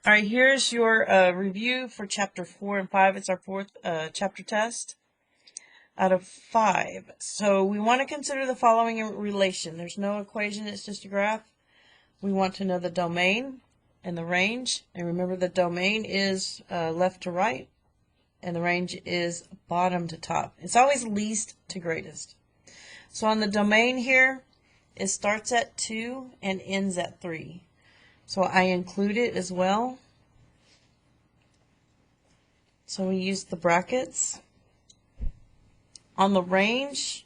All right, here's your review for chapter 4 and 5. It's our fourth chapter test out of 5. So we want to consider the following relation. There's no equation, it's just a graph. We want to know the domain and the range. And remember, the domain is left to right, and the range is bottom to top. It's always least to greatest. So on the domain here, it starts at 2 and ends at 3. So I include it as well. So we use the brackets. On the range,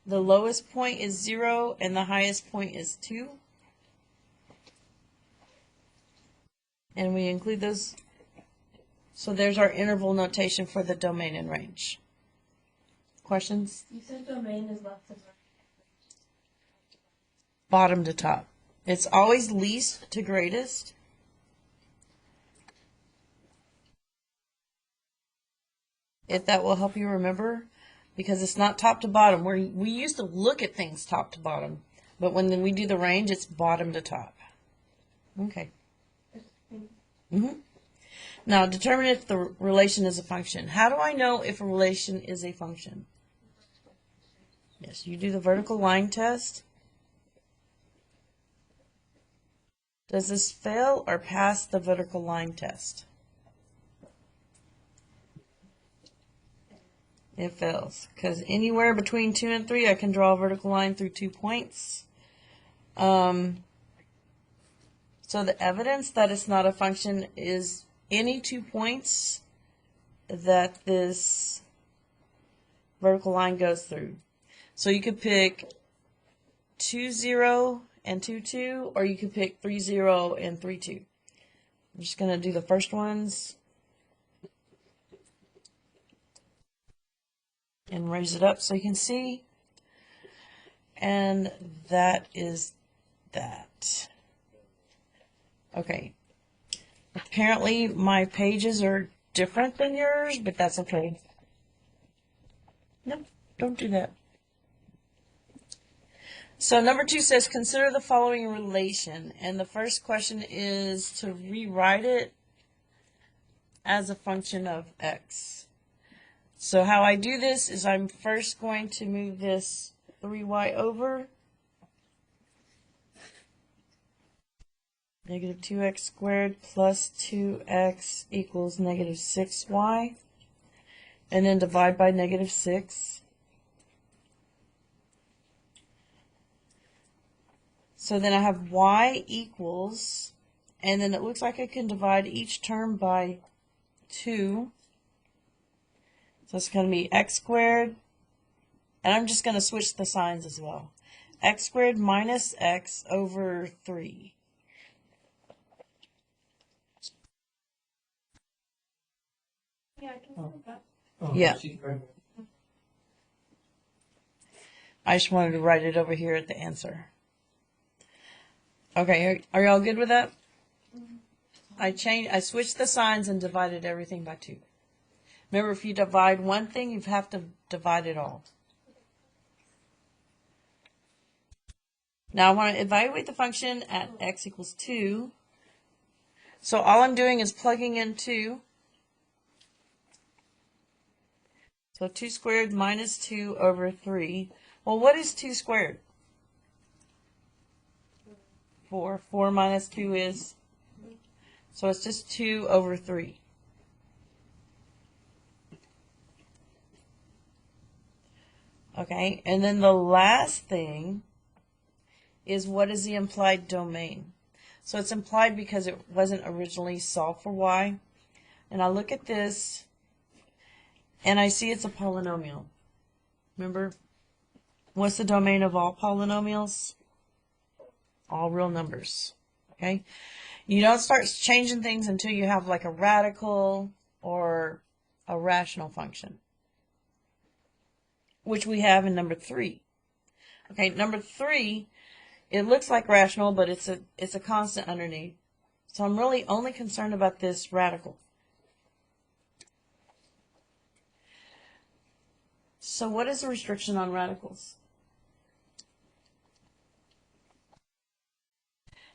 the lowest point is 0 and the highest point is 2. And we include those. So there's our interval notation for the domain and range. Questions? You said domain is left to right. Bottom to top. It's always least to greatest. If that will help you remember, because it's not top to bottom. We used to look at things top to bottom, but when we do the range, it's bottom to top. Okay. Now, determine if the relation is a function. How do I know if a relation is a function? Yes, you do the vertical line test. Does this fail or pass the vertical line test? It fails, because anywhere between 2 and 3, I can draw a vertical line through 2 points. So the evidence that it's not a function is any 2 points that this vertical line goes through. So you could pick 2, 0 and 2, 2, or you could pick 3, 0 and 3, 2. I'm just going to do the first ones and raise it up so you can see. And that is that. Okay. Apparently my pages are different than yours, but that's okay. No, don't do that. So number 2 says, consider the following relation. And the first question is to rewrite it as a function of x. So how I do this is I'm first going to move this 3y over. Negative 2x squared plus 2x equals negative 6y. And then divide by negative 6. So then I have y equals, and then it looks like I can divide each term by 2. So it's going to be x squared, and I'm just going to switch the signs as well. X squared minus x over 3. Yeah, I can do that. Yeah. I just wanted to write it over here at the answer. Okay, are y'all good with that? I switched the signs and divided everything by 2. Remember, if you divide one thing, you have to divide it all. Now I want to evaluate the function at x equals 2. So all I'm doing is plugging in 2. So 2 squared minus 2 over 3. Well, what is 2 squared? 4. 4 minus 2 is, so it's just 2 over 3. Okay, and then the last thing is, what is the implied domain? So it's implied because it wasn't originally solved for y. And I look at this, and I see it's a polynomial. Remember, what's the domain of all polynomials? All real numbers. Okay? You don't start changing things until you have like a radical or a rational function, which we have in number 3. Okay, number 3, it looks like rational, but it's a constant underneath. So I'm really only concerned about this radical. So what is the restriction on radicals?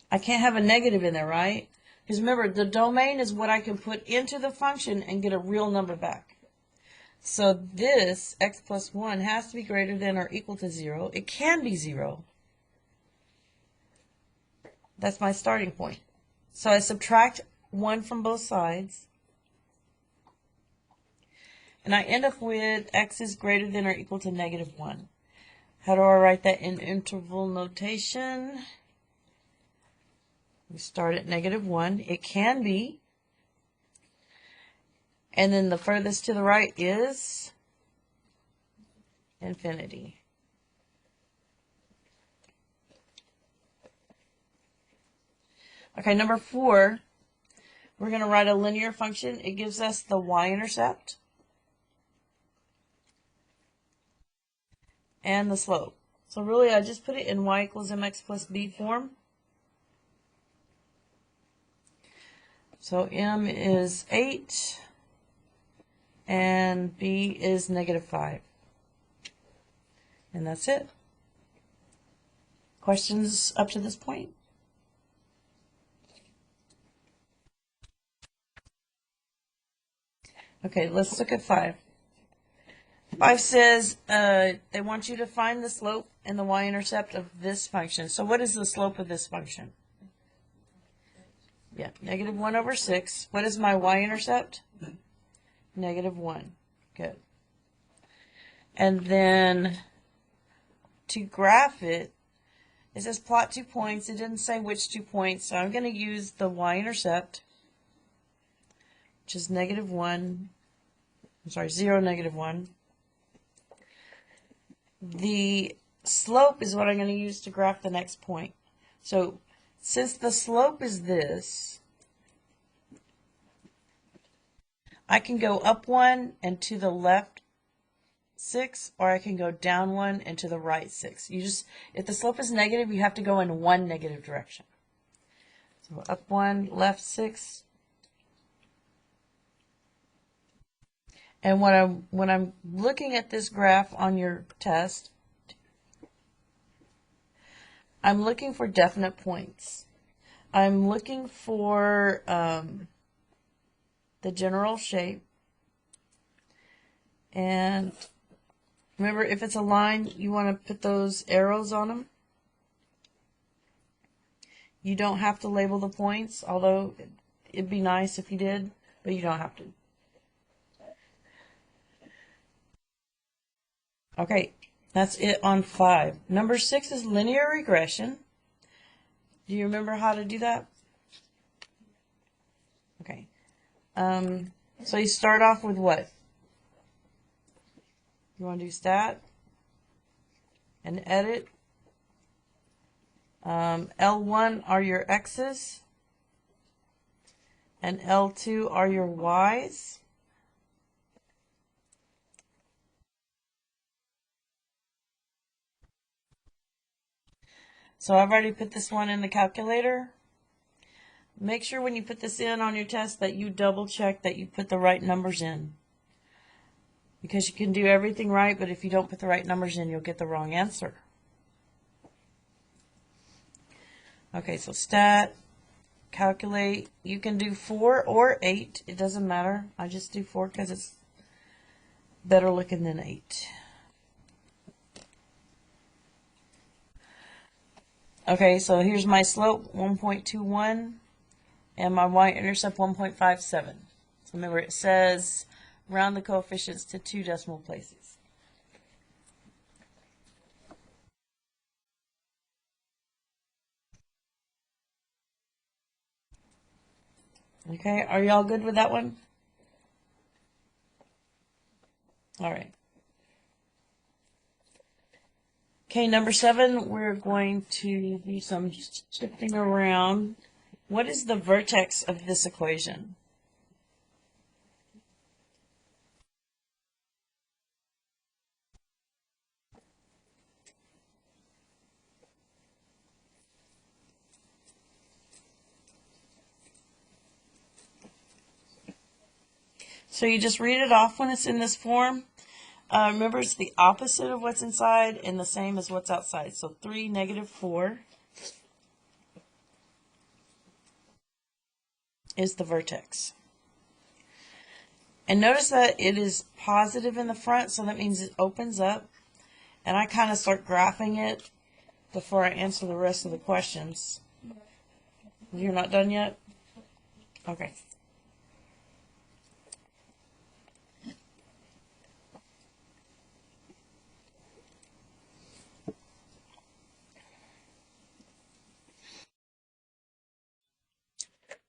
I can't have a negative in there, right? Because remember, the domain is what I can put into the function and get a real number back. So this x plus 1 has to be greater than or equal to 0. It can be 0. That's my starting point. So I subtract 1 from both sides. And I end up with x is greater than or equal to negative 1. How do I write that in interval notation? We start at negative 1. It can be. And then the furthest to the right is infinity. Okay, number 4, we're going to write a linear function. It gives us the y-intercept and the slope. So really, I just put it in y equals mx plus b form. So m is 8 and b is negative 5. And that's it. Questions up to this point? Okay, let's look at 5. 5 says they want you to find the slope and the y-intercept of this function. So what is the slope of this function? Yeah, negative 1 over 6. What is my y-intercept? Negative 1. Good. And then to graph it, it says plot 2 points. It didn't say which 2 points, so I'm going to use the y-intercept, which is negative 1. I'm sorry, 0, negative 1. The slope is what I'm going to use to graph the next point. So since the slope is this, I can go up 1 and to the left 6, or I can go down 1 and to the right 6. If the slope is negative, you have to go in one negative direction. So up 1, left 6. And when I'm looking at this graph on your test, I'm looking for definite points. I'm looking for the general shape. And remember, if it's a line, you want to put those arrows on them. You don't have to label the points, although it'd be nice if you did, but you don't have to. Okay, that's it on 5. Number 6 is linear regression. Do you remember how to do that? Okay. So you start off with what? You want to do stat and edit. L1 are your x's and L2 are your y's. So I've already put this one in the calculator. Make sure when you put this in on your test that you double check that you put the right numbers in. Because you can do everything right, but if you don't put the right numbers in, you'll get the wrong answer. Okay, so stat, calculate. You can do 4 or 8. It doesn't matter. I just do 4 because it's better looking than 8. Okay, so here's my slope, 1.21, and my y-intercept, 1.57. So remember, it says round the coefficients to 2 decimal places. Okay, are y'all good with that one? All right. Okay, number 7, we're going to do some shifting around. What is the vertex of this equation? So you just read it off when it's in this form. Remember, it's the opposite of what's inside and the same as what's outside. So 3, negative 4. is the vertex. And notice that it is positive in the front, so that means it opens up. And I kind of start graphing it before I answer the rest of the questions. You're not done yet? Okay.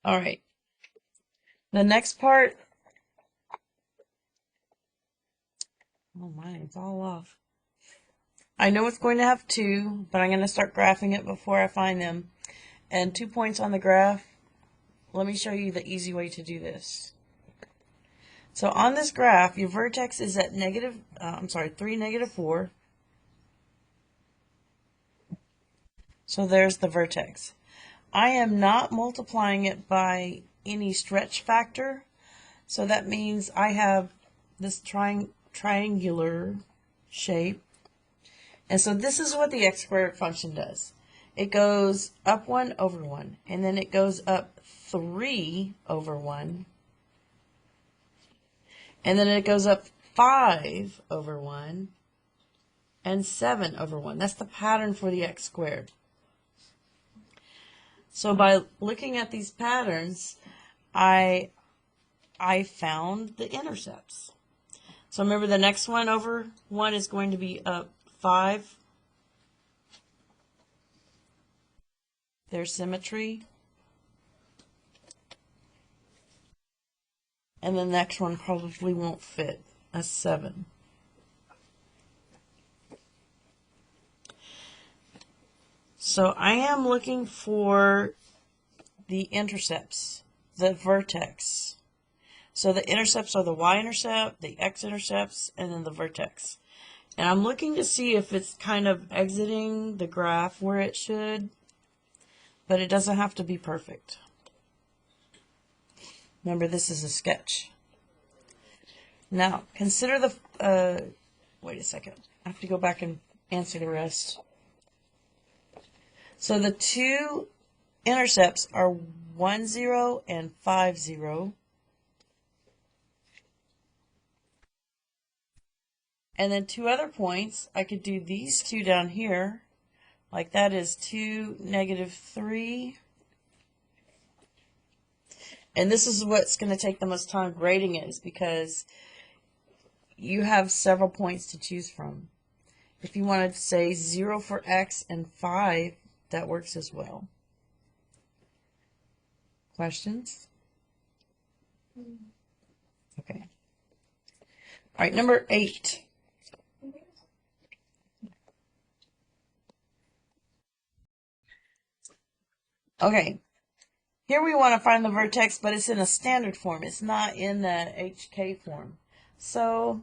All right. The next part. Oh my, it's all off. I know it's going to have two, but I'm going to start graphing it before I find them. And 2 points on the graph. Let me show you the easy way to do this. So on this graph, your vertex is at 3, -4. So there's the vertex. I am not multiplying it by any stretch factor. So that means I have this triangular shape. And so this is what the x squared function does. It goes up 1 over 1, and then it goes up 3 over 1, and then it goes up 5 over 1, and 7 over 1. That's the pattern for the x squared. So by looking at these patterns, I found the intercepts. So remember, the next one over 1 is going to be up 5. There's symmetry. And the next one probably won't fit. That's 7. So I am looking for the intercepts, the vertex. So the intercepts are the y-intercept, the x-intercepts, and then the vertex. And I'm looking to see if it's kind of exiting the graph where it should, but it doesn't have to be perfect. Remember, this is a sketch. Now, consider the, wait a second. I have to go back and answer the rest. So the two intercepts are 1, 0 and 5, 0. And then 2 other points, I could do these 2 down here. Like that is 2, -3. And this is what's going to take the most time grading it, is because you have several points to choose from. If you wanted to say 0 for x and 5, that works as well. Questions? Okay. All right, number 8. Okay. Here we want to find the vertex, but it's in a standard form. It's not in the HK form. So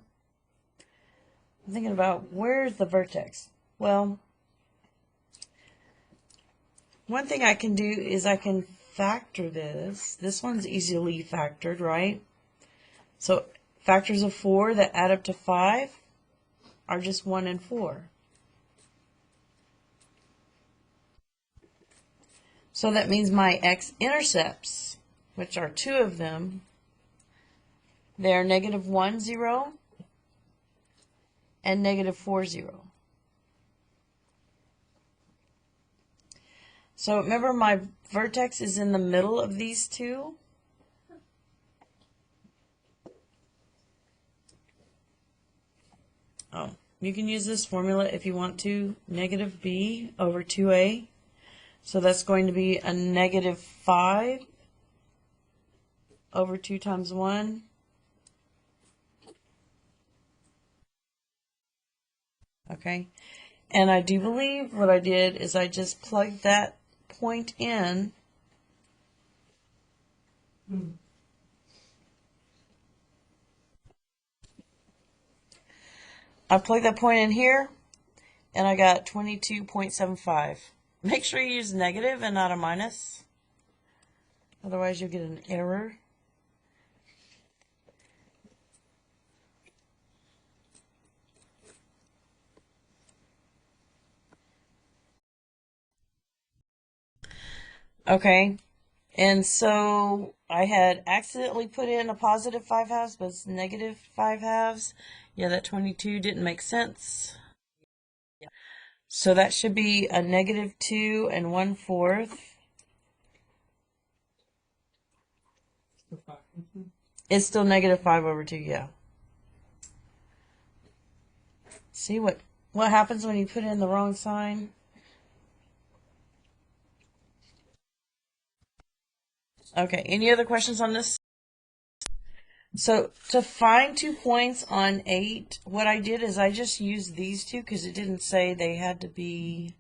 I'm thinking about, where's the vertex? Well, one thing I can do is I can factor this. This one's easily factored, right? So factors of 4 that add up to 5 are just 1 and 4. So that means my x-intercepts, which are 2 of them, they're -1, 0 and -4, 0. So remember, my vertex is in the middle of these two. Oh, you can use this formula if you want to. -b over 2a. So that's going to be a -5 over 2 times 1. Okay. And I do believe what I did is I just plugged that point in. I plugged that point in here, and I got 22.75. Make sure you use negative and not a minus. Otherwise, you'll get an error. Okay. And so I had accidentally put in a positive 5 halves, but it's negative 5 halves. Yeah, that 22 didn't make sense. So that should be a negative 2 and 1/4. It's still negative 5/2, yeah. See what happens when you put in the wrong sign? Okay, any other questions on this? So to find 2 points on 8, what I did is I just used these two because it didn't say they had to be.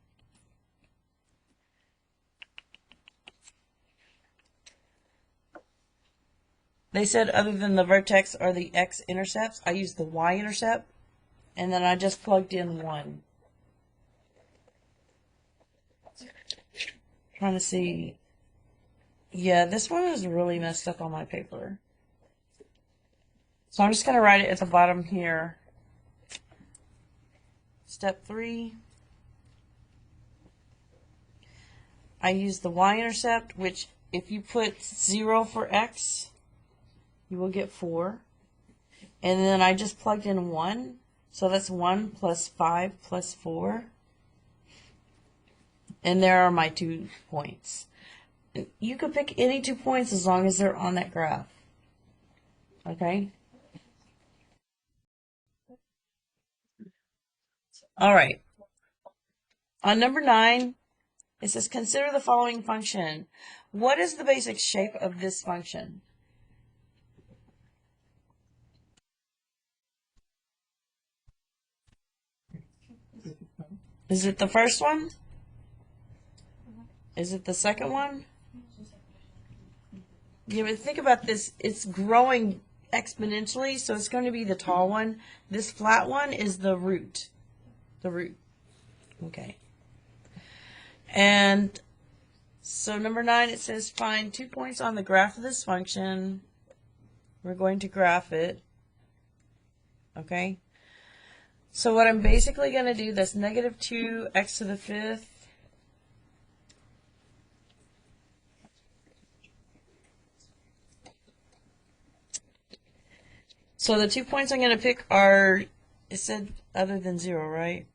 They said other than the vertex or the x-intercepts, I used the y-intercept, and then I just plugged in 1. Trying to see. Yeah, this one is really messed up on my paper. So I'm just going to write it at the bottom here. Step 3. I use the y-intercept, which if you put 0 for x, you will get 4. And then I just plugged in 1. So that's 1 plus 5 plus 4. And there are my 2 points. You could pick any 2 points as long as they're on that graph. Okay? All right. On number 9, it says consider the following function. What is the basic shape of this function? Is it the first one? Is it the second one? Yeah, but think about this. It's growing exponentially, so it's going to be the tall one. This flat one is the root. The root. Okay. And so number 9, it says find 2 points on the graph of this function. We're going to graph it. Okay. So what I'm basically going to do, that's negative 2x to the 5th. So the 2 points I'm going to pick are, it said other than 0, right?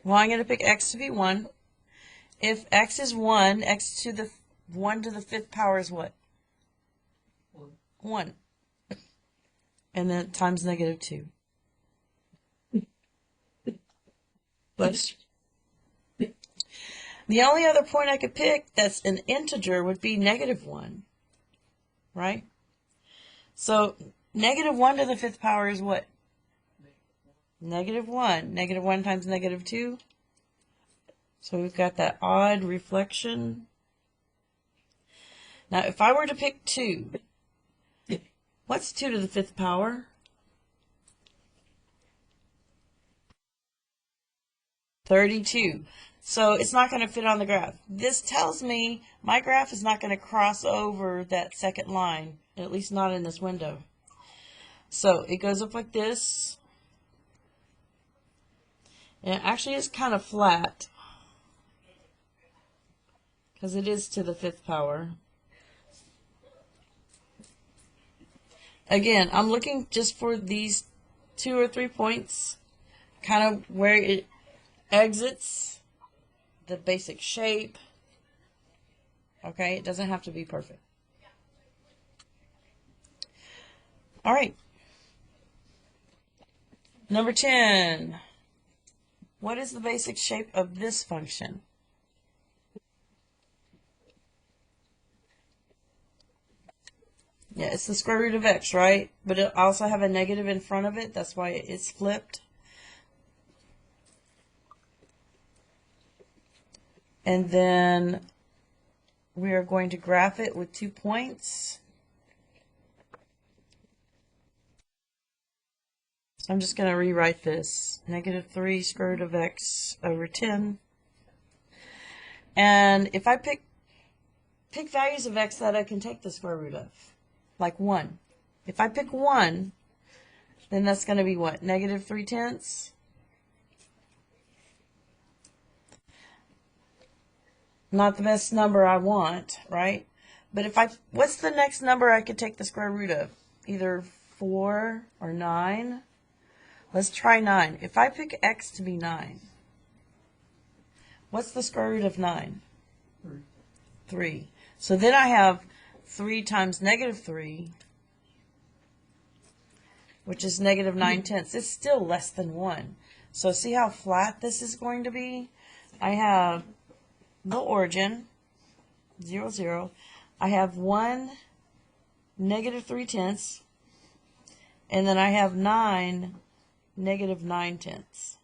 Well, I'm going to pick x to be 1. If x is 1, x to the 1 to the 5th power is what? 1. And then times negative 2. But the only other point I could pick that's an integer would be negative 1. Right? So negative 1 to the 5th power is what? Negative 1. Negative 1 times negative 2. So we've got that odd reflection. Now, if I were to pick 2, what's 2 to the 5th power? 32. So it's not going to fit on the graph. This tells me my graph is not going to cross over that second line, at least not in this window. So it goes up like this. And it actually is kind of flat because it is to the 5th power. Again, I'm looking just for these 2 or 3 points, kind of where it exits, the basic shape. Okay, it doesn't have to be perfect. All right. Number 10. What is the basic shape of this function? Yeah, it's the square root of x, right? But it also have a negative in front of it. That's why it's flipped. And then we are going to graph it with 2 points. So I'm just going to rewrite this. Negative 3 square root of x over 10. And if I pick values of x that I can take the square root of, like 1. If I pick 1, then that's going to be what? Negative 3/10. Not the best number I want, right? But what's the next number I could take the square root of? Either 4 or 9. Let's try 9. If I pick x to be 9, what's the square root of 9? 3. So then I have 3 times negative 3, which is negative 9/10. It's still less than 1. So see how flat this is going to be? I have the origin, 0, 0. I have 1, negative 3/10, and then I have 9, negative 9/10.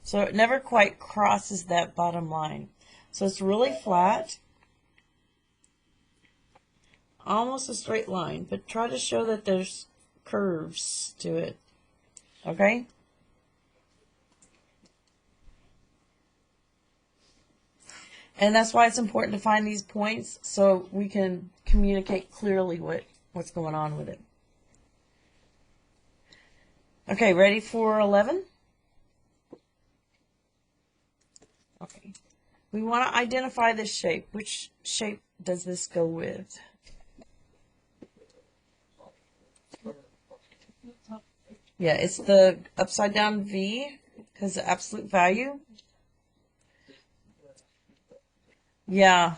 So it never quite crosses that bottom line. So it's really flat, almost a straight line, but try to show that there's curves to it. Okay? And that's why it's important to find these points so we can communicate clearly what's going on with it. Okay, ready for 11? Okay. We want to identify this shape. Which shape does this go with? Yeah, it's the upside down V because the absolute value. Yeah.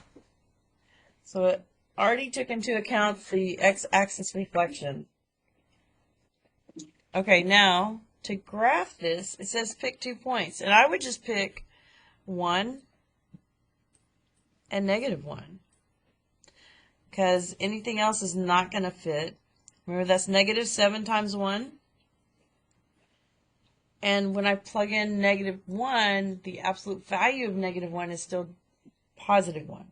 So it already took into account the x-axis reflection. Okay, now to graph this, it says pick 2 points. And I would just pick 1 and negative 1. Because anything else is not going to fit. Remember, that's negative 7 times 1. And when I plug in negative 1, the absolute value of negative 1 is still positive 1.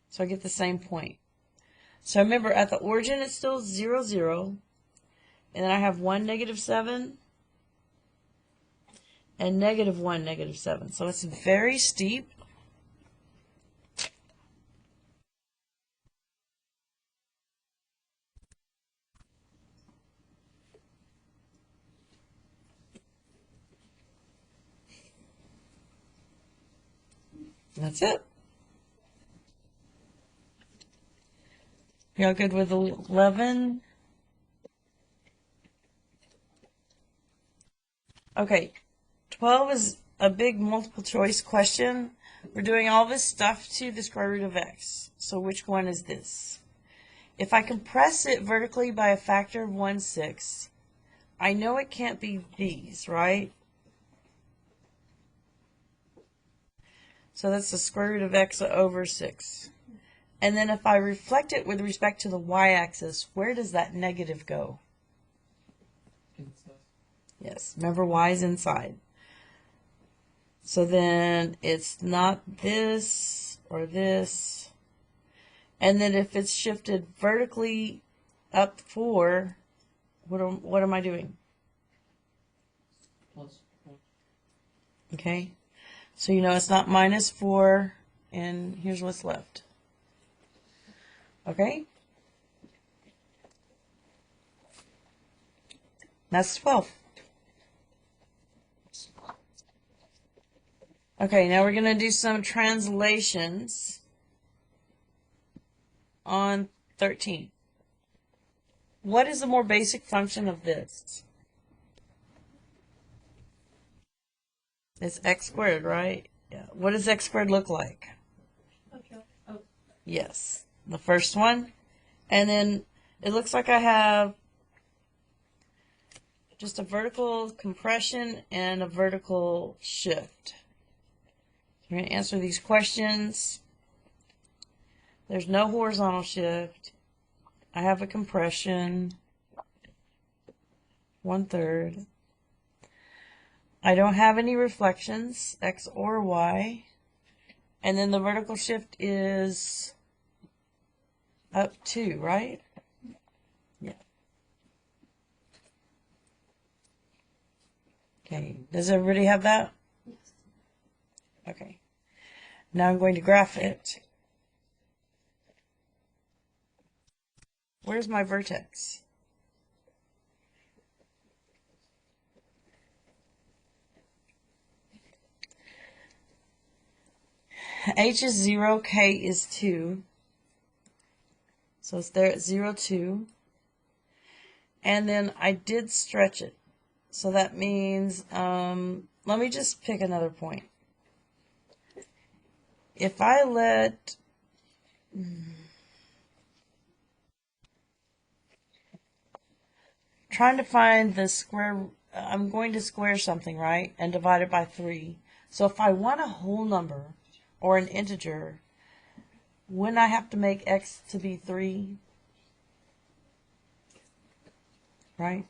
So I get the same point. So remember, at the origin, it's still 0, 0. And then I have 1, negative 7. And negative 1, negative 7. So it's very steep. That's it. Y'all good with 11? Okay, 12 is a big multiple choice question. We're doing all this stuff to the square root of x. So which one is this? If I compress it vertically by a factor of 1/6, I know it can't be these, right? So that's the square root of x over 6. And then if I reflect it with respect to the y-axis, where does that negative go? Yes, remember y is inside. So then it's not this or this. And then if it's shifted vertically up 4, what am I doing? Okay, so you know it's not minus 4, and here's what's left. Okay, that's 12. Okay, now we're going to do some translations on 13. What is the more basic function of this? It's x squared, right? Yeah. What does x squared look like? Okay. Oh, Yes, the first one. And then it looks like I have just a vertical compression and a vertical shift. We're going to answer these questions. There's no horizontal shift. I have a compression, 1/3. I don't have any reflections, x or y. And then the vertical shift is up 2, right? Yeah. Okay, does everybody have that? yes. Okay. Now I'm going to graph it. Where's my vertex? H is 0, K is 2. So it's there at 0, 2. And then I did stretch it. So that means, let me just pick another point. If I let, trying to find the square, I'm going to square something, right? And divide it by 3. So if I want a whole number or an integer, wouldn't I have to make x to be 3? Right?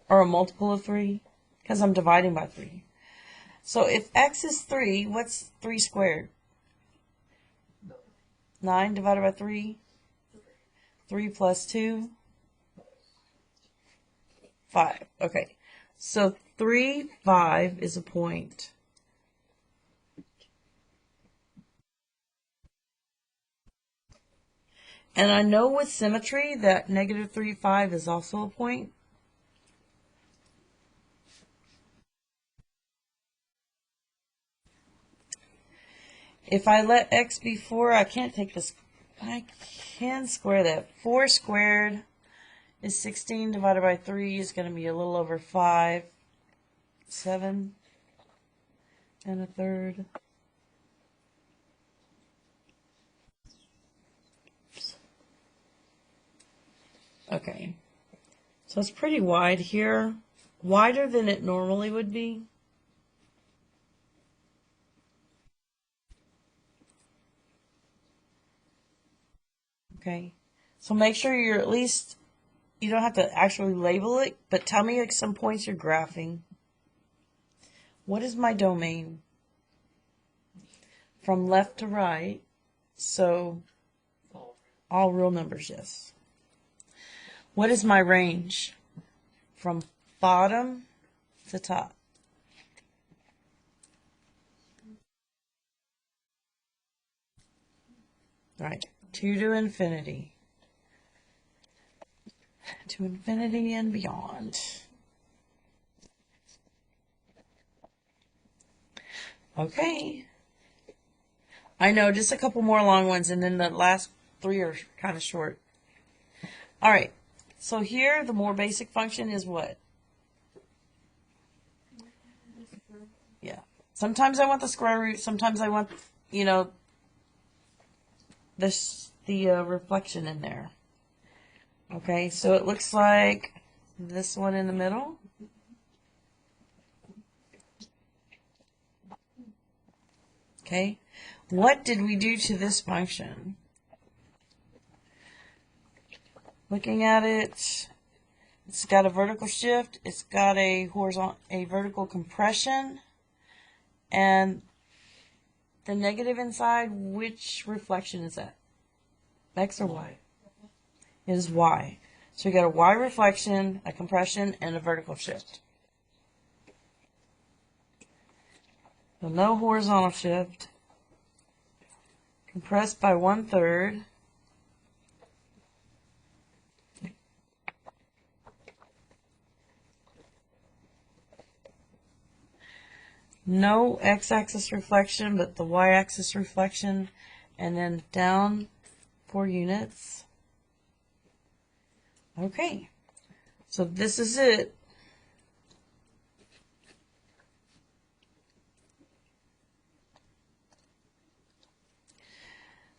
Or a multiple of 3? Because I'm dividing by 3. So if x is 3, what's 3 squared? 9 divided by 3? 3 plus 2? 5. Okay. So 3, 5 is a point. And I know with symmetry that negative 3, 5 is also a point. If I let x be 4, I can't take this. I can square that. 4 squared is 16 divided by 3 is going to be a little over 5. 7 and a third. Okay. So it's pretty wide here. Wider than it normally would be. Okay. So make sure you're at least, you don't have to actually label it, but tell me like some points you're graphing. What is my domain? From left to right. So all real numbers, yes. What is my range? From bottom to top. Right. 2 to infinity. To infinity and beyond. Okay. I know, just a couple more long ones, and then the last 3 are kind of short. All right. So here, the more basic function is what? Yeah. Sometimes I want the square root. Sometimes I want, the reflection in there. Okay, so it looks like this one in the middle. Okay. What did we do to this function? Looking at it, it's got a vertical shift, it's got a vertical compression, and the negative inside, which reflection is that? X or Y? It is Y. So we got a Y reflection, a compression, and a vertical shift. So no horizontal shift. Compressed by 1/3. No x-axis reflection, but the y-axis reflection, and then down 4 units. Okay, so this is it.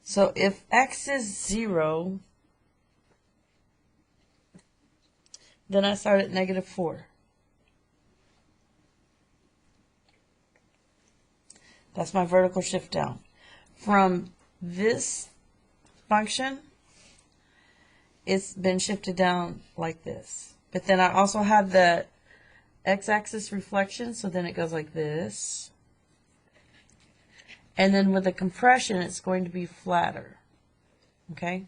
So if x is 0, then I start at negative 4. That's my vertical shift down. From this function, it's been shifted down like this. But then I also have the x-axis reflection, so then it goes like this. And then with the compression, it's going to be flatter. Okay?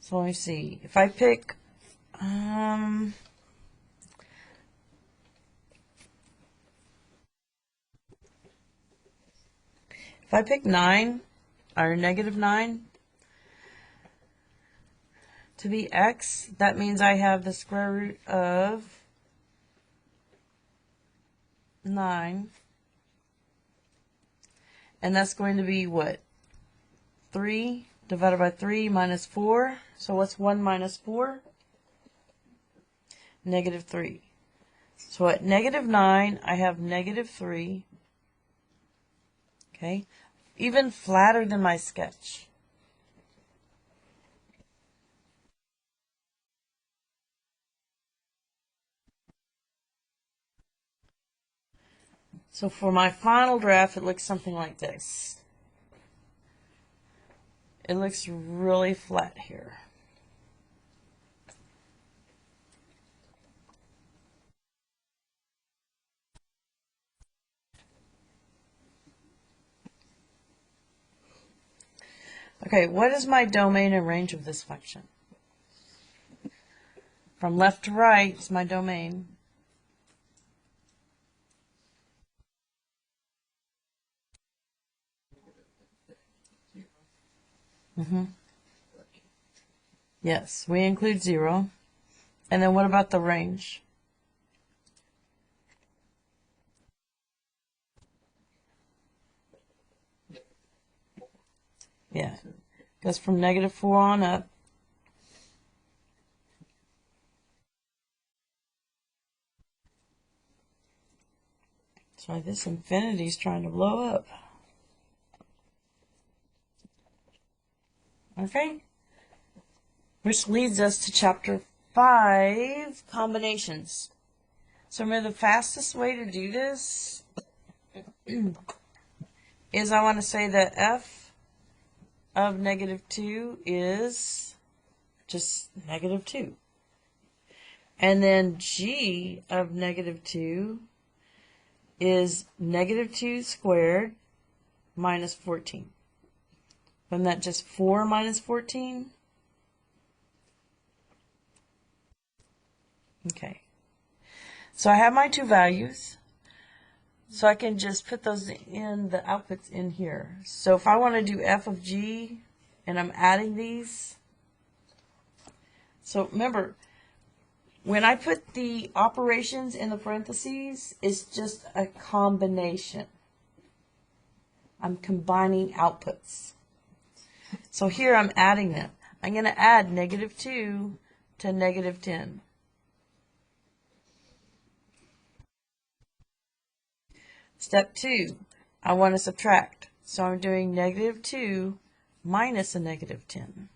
So let me see. If I pick, if I pick 9, or negative 9, to be x, that means I have the square root of 9 And that's going to be what? 3 divided by 3 minus 4. So what's 1 minus 4? Negative 3. So at negative 9, I have negative 3. Okay? Even flatter than my sketch. So for my final graph, it looks something like this. It looks really flat here. Okay, what is my domain and range of this function? From left to right is my domain. Yes, we include 0. And then what about the range? Yeah, goes from negative 4 on up. Sorry, this infinity is trying to blow up. Okay, which leads us to chapter 5, combinations. So remember, the fastest way to do this is I want to say that f of negative 2 is just negative 2. And then g of negative 2 is negative 2 squared minus 14. Isn't that just 4 minus 14? Okay. So I have my two values. So I can just put those in, the outputs in here. So if I want to do f of g, and I'm adding these. So remember, when I put the operations in the parentheses, it's just a combination. I'm combining outputs. So here I'm adding them. I'm going to add negative 2 to negative 10. Step 2, I want to subtract. So I'm doing negative 2 minus a negative 10.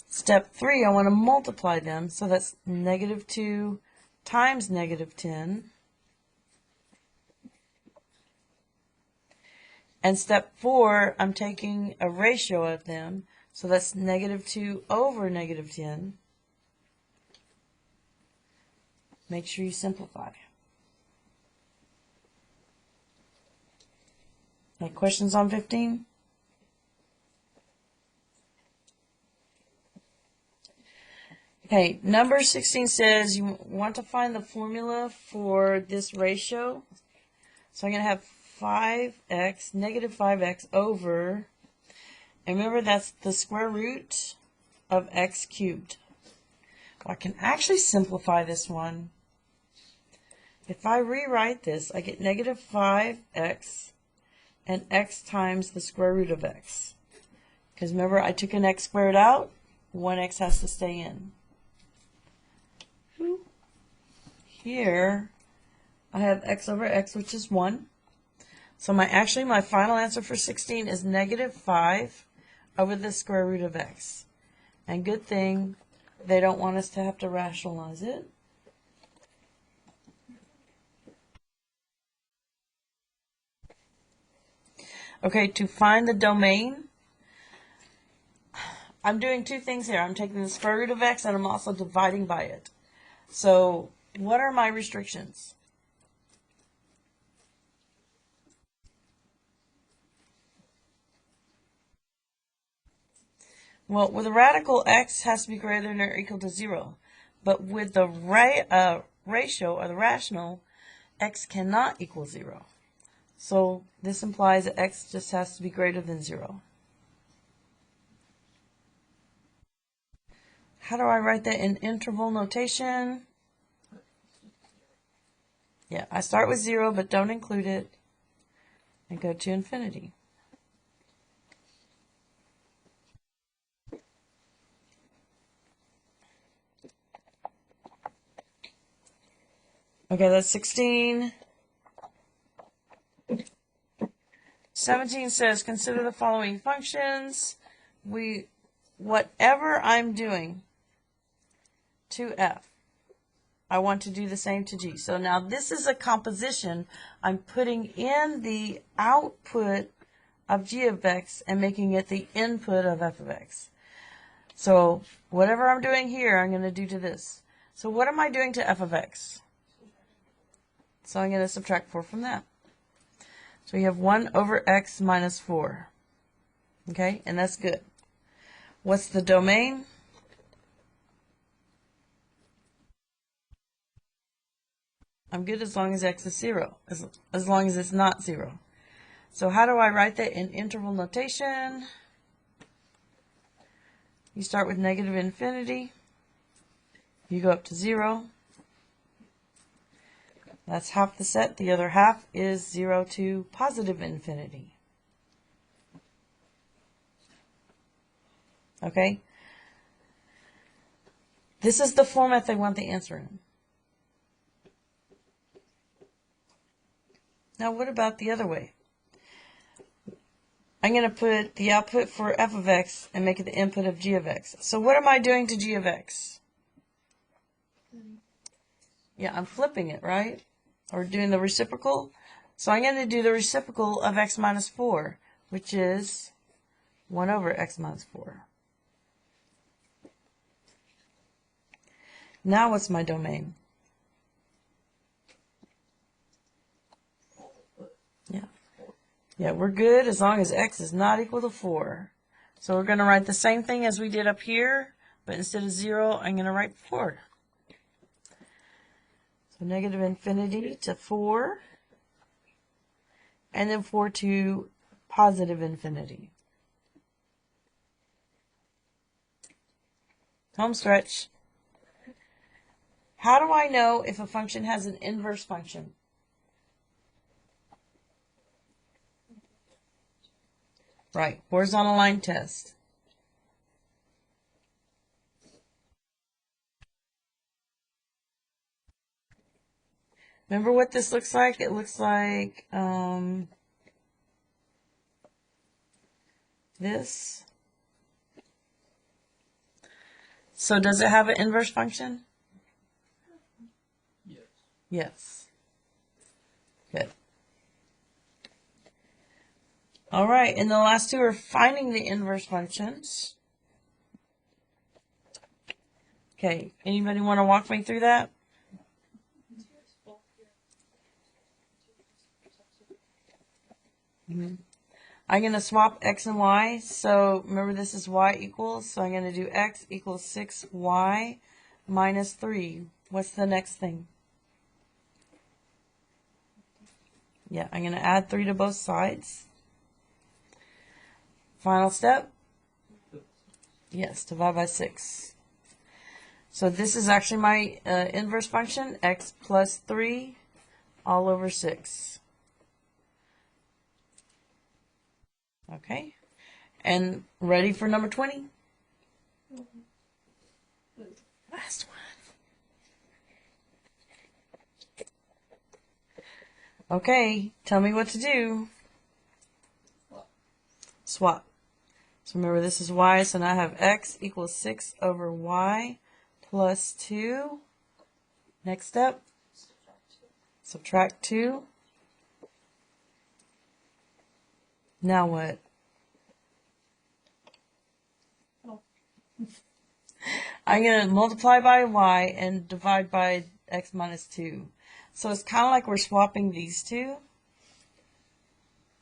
Step 3, I want to multiply them. So that's negative 2 times negative 10. And step 4, I'm taking a ratio of them. So that's negative 2 over negative 10. Make sure you simplify. Any questions on 15? Okay, number 16 says you want to find the formula for this ratio. So I'm going to have 5x, negative 5x over, and remember that's the square root of x cubed. Well, I can actually simplify this one. If I rewrite this, I get negative 5x and x times the square root of x. Because remember, I took an x squared out, one x has to stay in. Here, I have x over x, which is 1. So my final answer for 16 is negative 5 over the square root of x. And good thing they don't want us to have to rationalize it. Okay, to find the domain, I'm doing two things here. I'm taking the square root of x and I'm also dividing by it. So what are my restrictions? Well, with a radical, x has to be greater than or equal to 0. But with the ratio, or the rational, x cannot equal 0. So this implies that x just has to be greater than 0. How do I write that in interval notation? Yeah, I start with 0, but don't include it, and go to infinity. Okay, that's 16. 17 says, consider the following functions. Whatever I'm doing to f, I want to do the same to g. So now this is a composition. I'm putting in the output of g of x and making it the input of f of x. So whatever I'm doing here, I'm going to do to this. So what am I doing to f of x? So I'm going to subtract 4 from that. So you have 1 over x minus 4. Okay, and that's good. What's the domain? I'm good as long as x is 0, as long as it's not 0. So how do I write that in interval notation? You start with negative infinity. You go up to 0. That's half the set. The other half is 0 to positive infinity. Okay? This is the format they want the answer in. Now what about the other way? I'm going to put the output for f of x and make it the input of g of x. So what am I doing to g of x? Yeah, I'm flipping it, right? Or doing the reciprocal. So I'm going to do the reciprocal of x minus 4, which is 1 over x minus 4. Now what's my domain? Yeah, we're good as long as x is not equal to 4. So we're going to write the same thing as we did up here, but instead of 0, I'm going to write 4. So negative infinity to 4, and then 4 to positive infinity. Home stretch. How do I know if a function has an inverse function? Right, horizontal line test. Remember what this looks like? It looks like this. So does it have an inverse function? Yes. Yes. Good. All right, and the last two are finding the inverse functions. Okay, anybody want to walk me through that? I'm going to swap x and y. So remember this is y equals, so I'm going to do x equals 6y minus 3. What's the next thing? Yeah, I'm going to add 3 to both sides. Final step? Yes, divide by 6. So this is actually my inverse function, x plus 3 all over 6. Okay, and ready for number 20? Last one. Okay, tell me what to do. Swap. So remember this is y, so now I have x equals 6 over y plus 2. Next step, subtract 2. Now what? I'm going to multiply by y and divide by x minus 2. So it's kind of like we're swapping these two.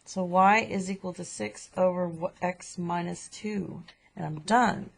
So y is equal to 6 over x minus 2. And I'm done.